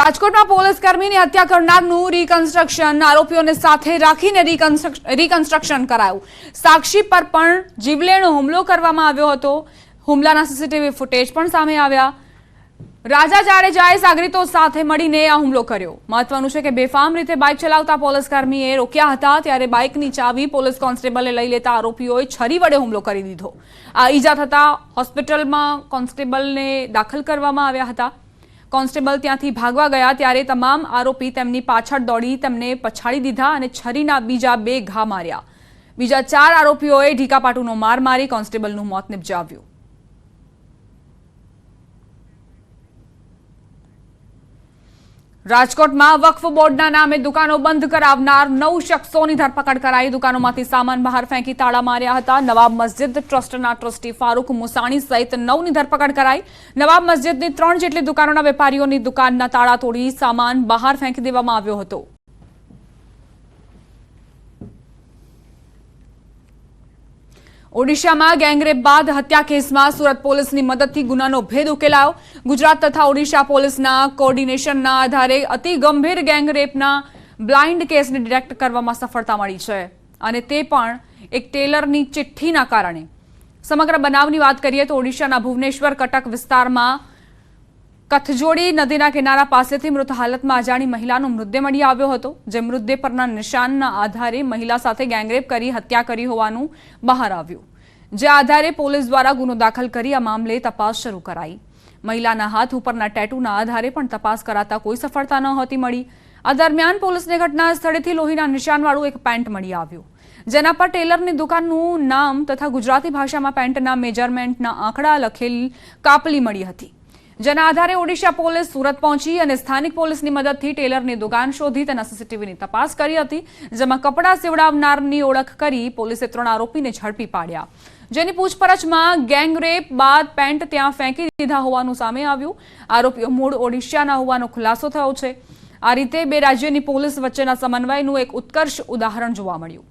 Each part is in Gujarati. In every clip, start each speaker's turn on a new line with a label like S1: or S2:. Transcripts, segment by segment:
S1: રાજકોટમાં પોલીસ કર્મીની હત્યા કરનારનું રીકન્સ્ટ્રક્શન, આરોપીઓને સાથે રાખીને રીકન્સ્ટ્રક્શન કરાયું। સાક્ષી પર પણ જીવલેણ હુમલો કરવામાં આવ્યો હતો। હુમલાના સીસીટીવી ફૂટેજ પણ સામે આવ્યા। રાજા જાડેજાએ સાગરીતો સાથે મળીને આ હુમલો કર્યો। મહત્વનું છે કે બેફામ રીતે બાઇક ચલાવતા પોલીસ કર્મીએ રોક્યા હતા, ત્યારે બાઇકની ચાવી પોલીસ કોન્સ્ટેબલે લઈ લેતા આરોપીઓએ છરી વડે હુમલો કરી દીધો। આ ઈજા થતા હોસ્પિટલમાં કોન્સ્ટેબલને દાખલ કરવામાં આવ્યા હતા। કોન્સ્ટેબલ ત્યાંથી ભાગવા ગયા ત્યારે તમામ આરોપી તેમની પાછળ દોડી તેમને પછાડી દીધા અને છરીના બીજા 2 ઘા માર્યા। બીજા 4 આરોપીઓએ ઢીકાપાટુનો માર મારી કોન્સ્ટેબલનું મોત નિપજાવ્યું। રાજકોટમાં વક્ફ બોર્ડના નામે દુકાનો બંધ કરાવનાર 9 શખ્સોની ધરપકડ કરાઈ। દુકાનોમાંથી સામાન બહાર ફેંકી તાળા માર્યા હતા। નવાબ મસ્જિદ ટ્રસ્ટના ટ્રસ્ટી ફારૂક મુસાણી સહિત 9ની ધરપકડ કરાઈ। નવાબ મસ્જિદની 3 જેટલી દુકાનોના વેપારીઓની દુકાનના તાળા તોડી સામાન બહાર ફેંકી દેવામાં આવ્યો હતો। ઓડિશામાં ગેંગરેપ બાદ હત્યા કેસમાં સુરત પોલીસની મદદથી ગુનાનો ભેદ ઉકેલાયો। ગુજરાત તથા ઓડિશા પોલીસના કોર્ડિનેશનના આધારે અતિ ગંભીર ગેંગરેપના બ્લાઇન્ડ કેસને ડિટેક્ટ કરવામાં સફળતા મળી છે, અને તે પણ એક ટેલરની ચિઠ્ઠીના કારણે। સમગ્ર બનાવની વાત કરીએ તો ઓડિશાના ભુવનેશ્વર કટક વિસ્તારમાં કથજોડી નદીના કિનારા પાસેથી મૃત હાલતમાં અજાણી મહિલાનો મૃતદેહ મળી આવ્યો હતો, જે મૃતદેહ પરના નિશાનના આધારે મહિલા સાથે ગેંગરેપ કરી હત્યા કરી હોવાનું બહાર આવ્યું, જે આધારે પોલીસ દ્વારા ગુનો દાખલ કરી આ મામલે તપાસ શરૂ કરાઈ। મહિલાના હાથ ઉપરના ટેટુના આધારે પણ તપાસ કરાતા કોઈ સફળતા નહોતી મળી। આ દરમિયાન પોલીસને ઘટના સ્થળેથી લોહીના નિશાનવાળું એક પેન્ટ મળી આવ્યું, જેના પર ટેલરની દુકાનનું નામ તથા ગુજરાતી ભાષામાં પેન્ટના મેજરમેન્ટના આંકડા લખેલ કાપલી મળી હતી, જેના આધારે ઓડિશા પોલીસ સુરત પહોંચી અને સ્થાનિક પોલીસની મદદથી ટેલરની દુકાન શોધી તેના સીસીટીવીની તપાસ કરી હતી, જેમાં કપડાં સીવડાવનારની ઓળખ કરી પોલીસે 3 આરોપીને ઝડપી પાડ્યા, જેની પૂછપરછમાં ગેંગરેપ બાદ પેન્ટ ત્યાં ફેંકી દીધા હોવાનું સામે આવ્યું। આરોપીઓ મૂળ ઓડિશાના હોવાનો ખુલાસો થયો છે। આ રીતે 2 રાજ્યોની પોલીસ વચ્ચેના સમન્વયનું એક ઉત્કર્ષ ઉદાહરણ જોવા મળ્યું।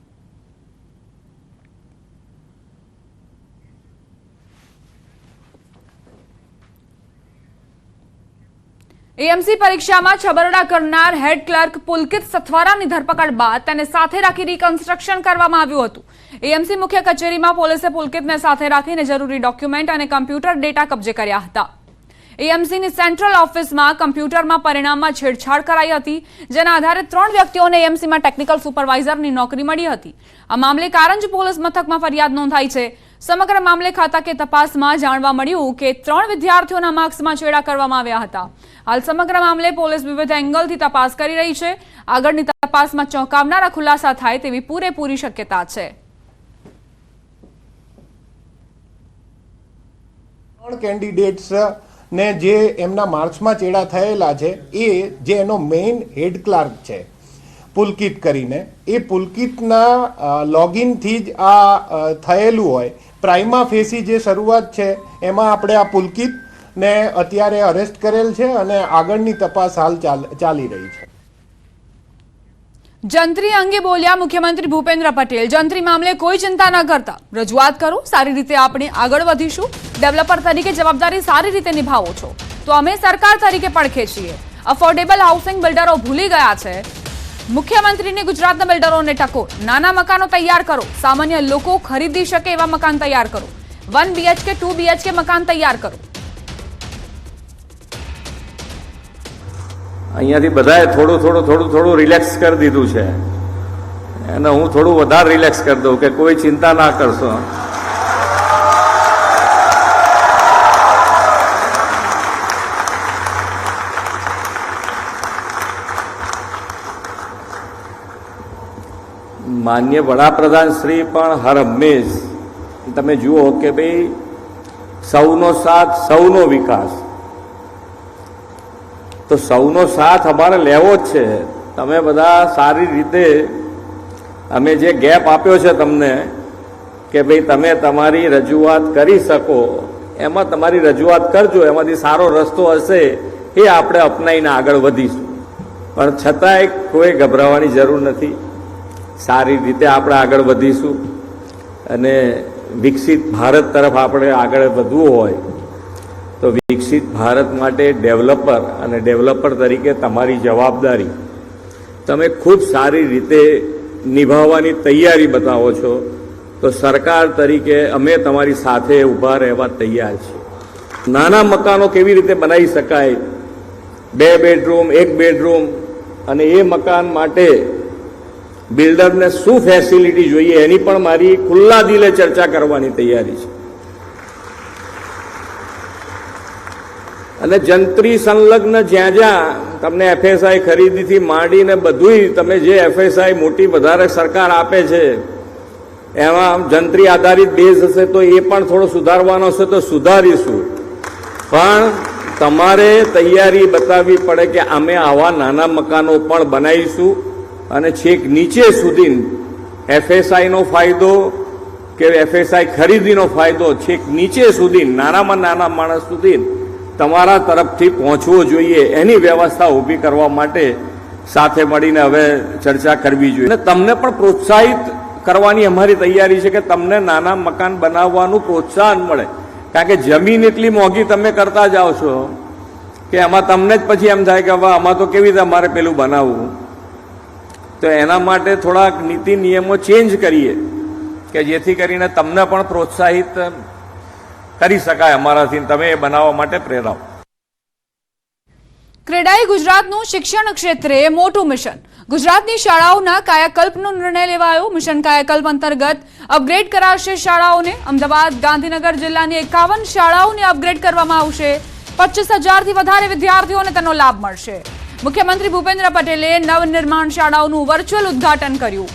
S1: એએમસી પરીક્ષામાં છબરડા કરનાર હેડ ક્લર્ક પુલકિત સથવારાની ધરપકડ બાદ તેને સાથે રાખી રીકન્સ્ટ્રક્શન કરવામાં આવ્યું હતું। એએમસી મુખ્ય કચેરીમાં પોલીસે પુલકિતને સાથે રાખીને જરૂરી ડોક્યુમેન્ટ અને કમ્પ્યુટર ડેટા કબજે કર્યા હતા। એએમસીની સેન્ટ્રલ ઓફિસમાં કમ્પ્યુટરમાં પરિણામમાં છેડછાડ કરાઈ હતી, જેના આધારે 3 વ્યક્તિઓને એએમસીમાં ટેકનિકલ સુપરવાઇઝરની નોકરી મળી હતી। આ મામલે કારંજ પોલીસ મથકમાં ફરિયાદ નોંધાઈ છે। સમગ્ર મામલે ખાતાકીય તપાસમાં જાણવા મળ્યું કે 3 વિદ્યાર્થીઓના માર્ક્સમાં ચેડા કરવામાં આવ્યા હતા। હાલ સમગ્ર મામલે પોલીસ વિવિધ એંગલથી તપાસ કરી રહી છે। આગળની તપાસમાં ચોંકાવનારા ખુલાસા થાય તેવી પૂરેપૂરી શક્યતા છે।
S2: 3 કેન્ડિડેટ્સ ને જે એમના માર્ક્સમાં ચેડા થયેલા છે, એ જે એનો મેઇન હેડ ક્લાર્ક છે પુલકિત કરીને, એ પુલકિતના લોગિનથી જ આ થયેલું હોય। પ્રાઇમા ફેસી જે શરૂઆત છે એમાં આપણે આ પુલકિતને અત્યારે અરેસ્ટ કરેલ છે અને આગળની તપાસ હાલ ચાલી રહી છે।
S1: જંત્રી અંગે બોલ્યા મુખ્યમંત્રી ભૂપેન્દ્ર પટેલ। જંત્રી મામલે કોઈ ચિંતા ન કરતા, રજૂઆત કરો, સારી રીતે આપણે આગળ વધીશું। ડેવલપર તરીકે જવાબદારી સારી રીતે નિભાવો છો તો અમે સરકાર તરીકે પડખે છીએ। અફોર્ડેબલ હાઉસિંગ બિલ્ડરો ભૂલી ગયા છે। મુખ્યમંત્રીને ગુજરાતના બિલ્ડરોને ટકોર, નાના મકાનો તૈયાર કરો, સામાન્ય લોકો ખરીદી શકે એવા મકાન તૈયાર કરો, 1 BHK 2 BHK મકાન તૈયાર કરો।
S3: અહીંયાથી બધાએ થોડું રિલેક્સ કરી દીધું છે, અને હું થોડું વધારે રિલેક્સ કરી દઉં કે કોઈ ચિંતા ના કરશો। માન્ય વડાપ્રધાન શ્રી પણ હર હંમેશ તમે જુઓ કે ભાઈ સૌનો સાથ સૌનો વિકાસ, તો સૌનો સાથ અમારે લેવો જ છે। તમે બધા સારી રીતે, અમે જે ગેપ આપ્યો છે તમને કે ભાઈ તમે તમારી રજૂઆત કરી શકો, એમાં તમારી રજૂઆત કરજો, એમાંથી સારો રસ્તો હશે એ આપણે અપનાવીને આગળ વધીશું। પણ છતાંય કોઈ ગભરાવાની જરૂર નથી। સારી રીતે આપણે આગળ વધીશું અને વિકસિત ભારત તરફ આપણે આગળ વધવું હોય તો વિકસિત ભારત માટે ડેવલપર અને ડેવલપર તરીકે તમારી જવાબદારી તમે ખૂબ સારી રીતે નિભાવવાની તૈયારી બતાવો છો, તો સરકાર તરીકે અમે તમારી સાથે ઊભા રહેવા તૈયાર છીએ. નાના મકાનો કેવી રીતે બનાવી શકાય, 2 બેડરૂમ 1 બેડરૂમ, અને એ મકાન માટે બિલ્ડરને શું ફેસિલિટી જોઈએ એની પણ મારી ખુલ્લા દિલે ચર્ચા કરવાની તૈયારી છે. અને જંત્રી સંલગ્ન જ્યાં જ્યાં તમને FSI ખરીદીથી માંડીને બધુંય તમે જે FSI મોટી વધારે સરકાર આપે છે એમાં જંત્રી આધારિત બેઝ હશે તો એ પણ થોડો સુધારવાનો હશે તો સુધારીશું. પણ તમારે તૈયારી બતાવવી પડે કે અમે આવા નાના મકાનો પણ બનાવીશું અને છેક નીચે સુધી FSIનો ફાયદો કે FSI ખરીદીનો ફાયદો છેક નીચે સુધી નાનામાં નાના માણસ સુધી તમારા તરફથી પહોંચવો જોઈએ. એની વ્યવસ્થા ઊભી કરવા માટે સાથે મળીને હવે ચર્ચા કરવી જોઈએ. અને તમને પણ પ્રોત્સાહિત કરવાની અમારી તૈયારી છે કે તમને નાના મકાન બનાવવાનું પ્રોત્સાહન મળે, કારણ કે જમીન એટલી મોંઘી તમે કરતા જાઓ છો કે એમાં તમને જ પછી એમ થાય કે હવે આમાં તો કેવી રીતે અમારે પેલું બનાવવું. તો એના માટે થોડાક નીતિ નિયમો ચેન્જ કરીએ કે જેથી કરીને તમને પણ પ્રોત્સાહિત કરી શકાય અમારાથી, તમે એ બનાવવા માટે પ્રેરાવ.
S1: ક્રેડાઈ ગુજરાતનું શિક્ષણ ક્ષેત્રે મોટું મિશન. ગુજરાતની શાળાઓના કાયાકલ્પનો નિર્ણય લેવાયો. મિશન કાયાકલ્પ અંતર્ગત અપગ્રેડ કરાશે શાળાઓને. અમદાવાદ, ગાંધીનગર જિલ્લાની 51 શાળાઓને અપગ્રેડ કરવામાં આવશે. 25,000થી વધારે વિદ્યાર્થીઓને તેનો લાભ મળશે. મુખ્યમંત્રી ભૂપેન્દ્ર પટેલે નવનિર્માણ શાળાઓનું વર્ચ્યુઅલ ઉદ્ઘાટન કર્યું.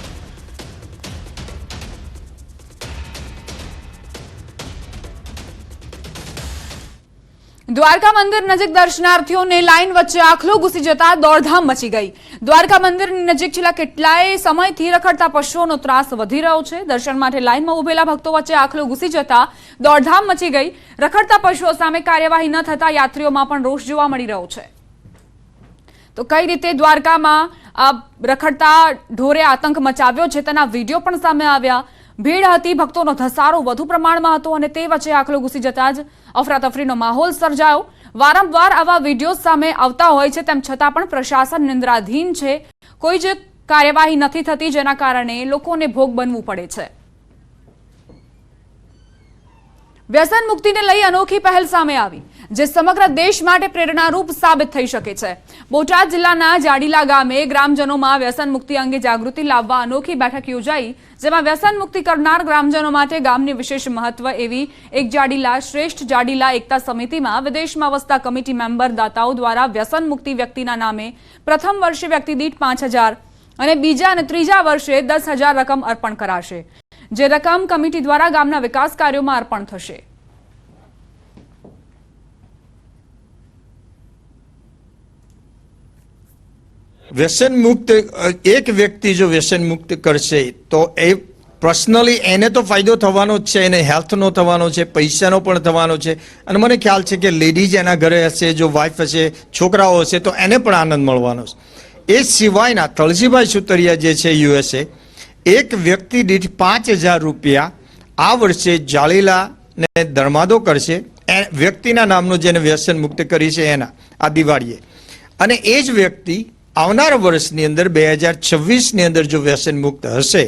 S1: દ્વારકા મંદિર નજીક દર્શનાર્થીઓને લાઇન વચ્ચે આખલો ઘૂસી જતા દોડધામ મચી ગઈ. દ્વારકા મંદિરની નજીક છેલ્લા કેટલાય સમયથી રખડતા પશુઓનો ત્રાસ વધી રહ્યો છે. દર્શન માટે લાઇનમાં ઉભેલા ભક્તો વચ્ચે આખલો ઘૂસી જતા દોડધામ મચી ગઈ. રખડતા પશુઓ સામે કાર્યવાહી ન થતા યાત્રીઓમાં પણ રોષ જોવા મળી રહ્યો છે. તો કઈ રીતે દ્વારકામાં આ રખડતા ઢોરે આતંક મચાવ્યો છે તેના વિડીયો પણ સામે આવ્યા. ભીડ હતી, ભક્તોનો ધસારો વધુ પ્રમાણમાં હતો અને તે વચ્ચે આખલો ઘૂસી જતા જ અફરાતફરીનો માહોલ સર્જાયો. વારંવાર આવા વિડીયો સામે આવતા હોય છે, તેમ છતાં પણ પ્રશાસન નિંદ્રાધીન છે. કોઈ જ કાર્યવાહી નથી થતી, જેના કારણે લોકોને ભોગ બનવું પડે છે. વ્યસન મુક્તિને લઈ અનોખી પહેલ સામે આવી, જે સમગ્ર દેશ માટે પ્રેરણારૂપ સાબિત થઈ શકે છે. બોટાદ જિલ્લાના જાડીલા ગામે ગ્રામજનોમાં વ્યસન મુક્તિ અંગે જાગૃતિ લાવવા અનોખી બેઠક યોજાઈ, જેમાં વ્યસન મુક્તિ કરનાર ગ્રામજનો માટે ગામની વિશેષ મહત્વ એવી એક જાડીલા શ્રેષ્ઠ જાડીલા એકતા સમિતિમાં વિદેશમાં વસતા કમિટી મેમ્બર દાતાઓ દ્વારા વ્યસન મુક્તિ વ્યક્તિના નામે પ્રથમ વર્ષે વ્યક્તિ દીઠ 5,000 અને બીજા અને ત્રીજા વર્ષે 10,000 રકમ અર્પણ કરાશે, જે રકમ કમિટી દ્વારા ગામના વિકાસ કાર્યોમાં અર્પણ થશે.
S4: વ્યસન મુક્ત એક વ્યક્તિ જો વ્યસન મુક્ત કરશે તો એ પર્સનલી એને તો ફાયદો થવાનો જ છે, એને હેલ્થનો થવાનો છે, પૈસાનો પણ થવાનો છે. અને મને ખ્યાલ છે કે લેડીઝ એના ઘરે હશે, જો વાઇફ હશે, છોકરાઓ હશે તો એને પણ આનંદ મળવાનો છે. એ સિવાયના તળજીભાઈ સુતરિયા જે છે USA, એક વ્યક્તિ દીઠ 5,000 રૂપિયા આ વર્ષે જાળીલાને ધર્માદો કરશે. એ વ્યક્તિના નામનું જેને વ્યસન મુક્ત કરી છે એના આ દિવાળીએ. અને એ જ વ્યક્તિ આવનારા વર્ષની અંદર 2026ની અંદર જો વ્યસન મુક્ત હશે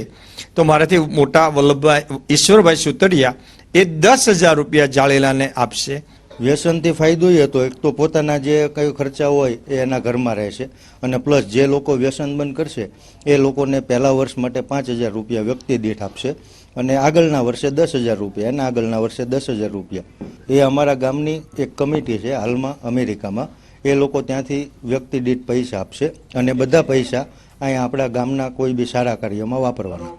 S4: તો મારાથી મોટા વલ્લભભાઈ ઈશ્વરભાઈ સુતરિયા એ 10,000 રૂપિયા જાળેલાને આપશે.
S5: વ્યસનથી ફાયદો એ હતો, એક તો પોતાના જે કઈ ખર્ચા હોય એ એના ઘરમાં રહેશે, અને પ્લસ જે લોકો વ્યસન બંધ કરશે એ લોકોને પહેલા વર્ષ માટે 5,000 રૂપિયા વ્યક્તિ દીઠ આપશે, અને આગળના વર્ષે 10,000 રૂપિયા, અને આગળના વર્ષે 10,000 રૂપિયા. એ અમારા ગામની એક કમિટી છે હાલમાં અમેરિકામાં, એ લોકો ત્યાંથી વ્યક્તિ દીઠ પૈસા આપશે અને બધા પૈસા અહીંયા આપણા ગામના કોઈ બી સારા કાર્યમાં વાપરવાના.